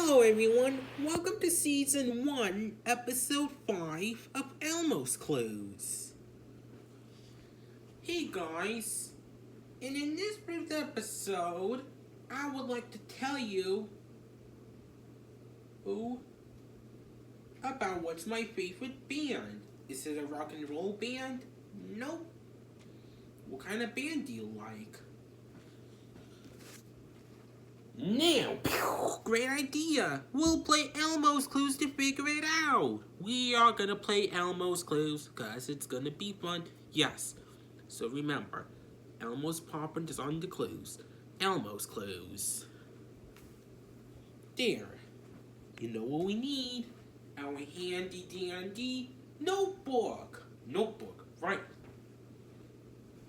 Hello, everyone. Welcome to Season 1, Episode 5 of Elmo's Clues. Hey, guys. And in this brief episode, I would like to tell you about what's my favorite band. Is it a rock and roll band? Nope. What kind of band do you like? Now, great idea! We'll play Elmo's Clues to figure it out! We are gonna play Elmo's Clues, cause it's gonna be fun. Yes, so remember, Elmo's popping is on the clues. Elmo's Clues. There. You know what we need? Our handy dandy notebook. Notebook, right.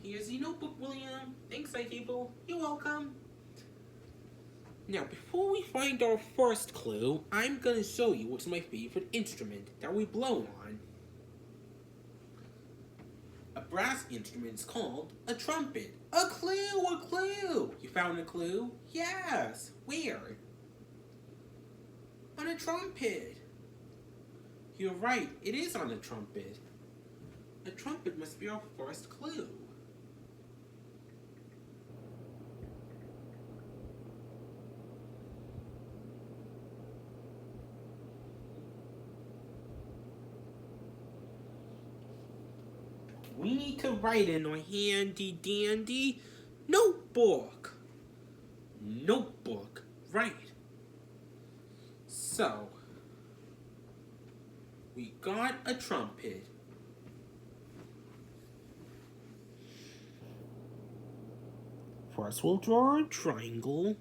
Here's your notebook, William. Thanks, people. You're welcome. Now, before we find our first clue, I'm gonna show you what's my favorite instrument that we blow on. A brass instrument is called a trumpet. A clue, a clue! You found a clue? Yes! Where? On a trumpet. You're right, it is on a trumpet. A trumpet must be our first clue. We need to write in our handy dandy notebook. Notebook, right. So, we got a trumpet. First we'll draw a triangle.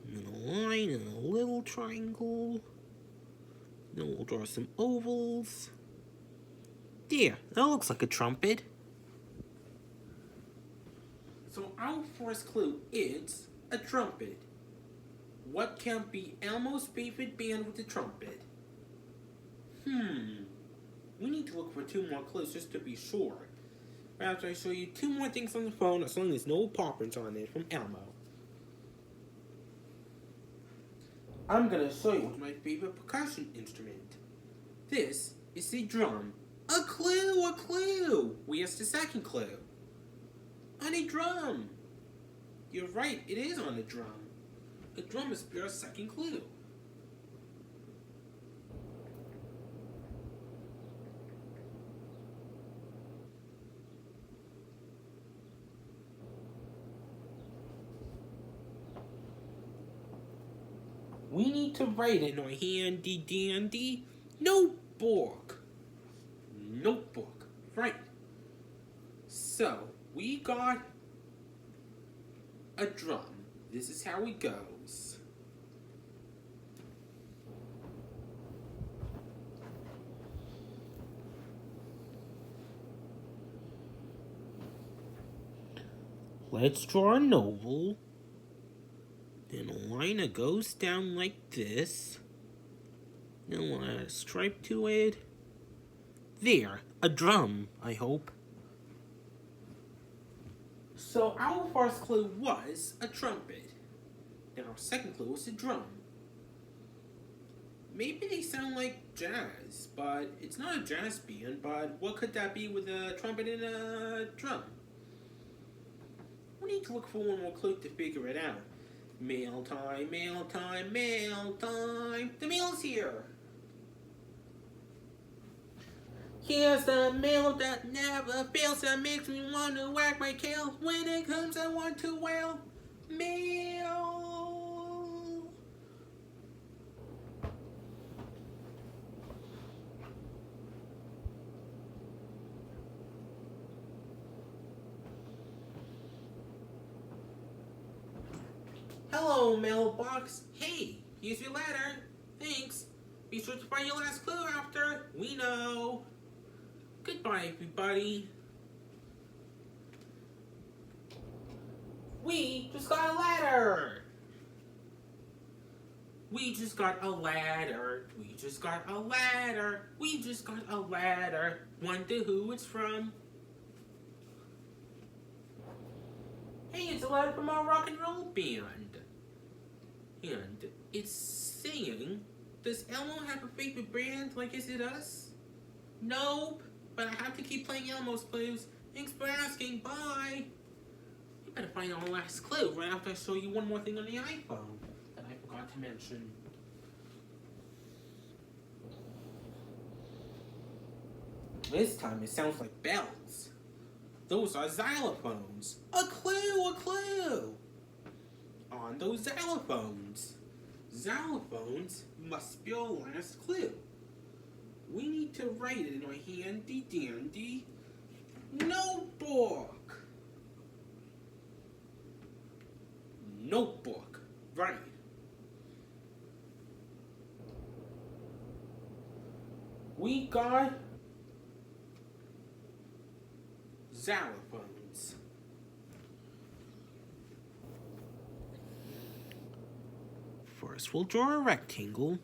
And a line and a little triangle. Then we'll draw some ovals. There, that looks like a trumpet. So our first clue is a trumpet. What can be Elmo's favorite band with a trumpet? We need to look for two more clues just to be sure. Perhaps I show you two more things on the phone as long as no pop-ins on it from Elmo. I'm gonna show you what's my favorite percussion instrument. This is a drum. A clue, a clue! Where's the second clue? On a drum. You're right, it is on a drum. A drum is your second clue. We need to write in our handy dandy notebook. Notebook, right. So, we got a drum. This is how it goes. Let's draw an oval. Then a line that goes down like this. Then we'll add a stripe to it. There, a drum, I hope. So our first clue was a trumpet. And our second clue was a drum. Maybe they sound like jazz, but it's not a jazz band, but what could that be with a trumpet and a drum? We need to look for one more clue to figure it out. Mail time, mail time, mail time. The mail's here. Here's the mail that never fails, that makes me want to wag my tail. When it comes, I want to wail. Mail. Hello, mailbox. Hey, here's your letter. Thanks. Be sure to find your last clue after. We know. Goodbye, everybody. We just got a ladder. We just got a ladder. We just got a ladder. We just got a ladder. Wonder who it's from. Hey, it's a letter from our rock and roll band. And it's saying, does Elmo have a favorite brand like is it us? Nope, but I have to keep playing Elmo's clues. Thanks for asking, bye! You better find our last clue right after I show you one more thing on the iPhone that I forgot to mention. This time it sounds like bells. Those are xylophones. A clue, a clue! On those xylophones. Xylophones must be our last clue. We need to write it in our handy dandy notebook. Notebook, right. We got xylophones. First we'll draw a rectangle.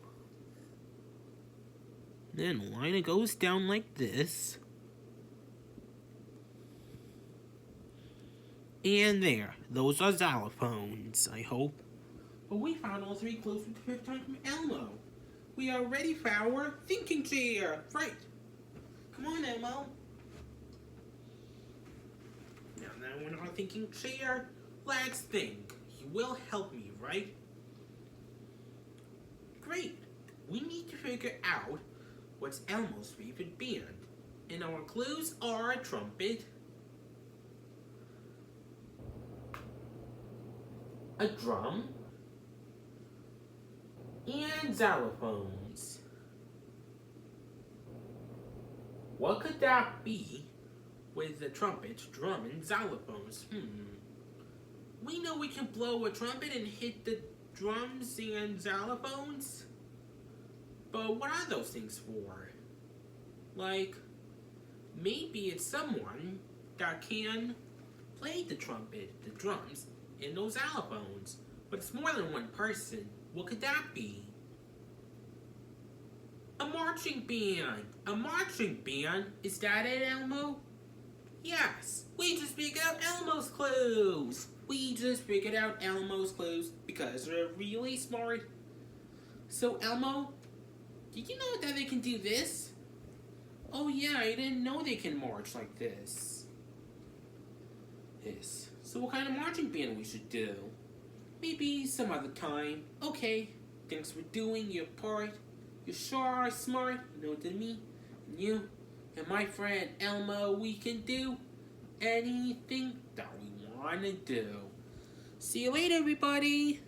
Then a line that goes down like this. And there, those are xylophones, I hope. But we found all three clues for the fifth time from Elmo. We are ready for our thinking chair. Right. Come on, Elmo. Now that we're in our thinking chair, let's think. You will help me, right? Great. We need to figure out what's Elmo's favorite band. And our clues are a trumpet, a drum, and xylophones. What could that be with the trumpet, drum, and xylophones? We know we can blow a trumpet and hit the drums and xylophones, but what are those things for? Like, maybe it's someone that can play the trumpet, the drums, and those xylophones, but it's more than one person. What could that be? A marching band! A marching band? Is that it, Elmo? Yes! We just figured out Elmo's clues! We just figured out Elmo's clues because we're really smart. So, Elmo, did you know that they can do this? Oh yeah, I didn't know they can march like this. So what kind of marching band we should do? Maybe some other time. Okay, thanks for doing your part. You sure are smart, you know what I mean? And you and my friend Elmo, we can do anything that we want to do. See you later, everybody!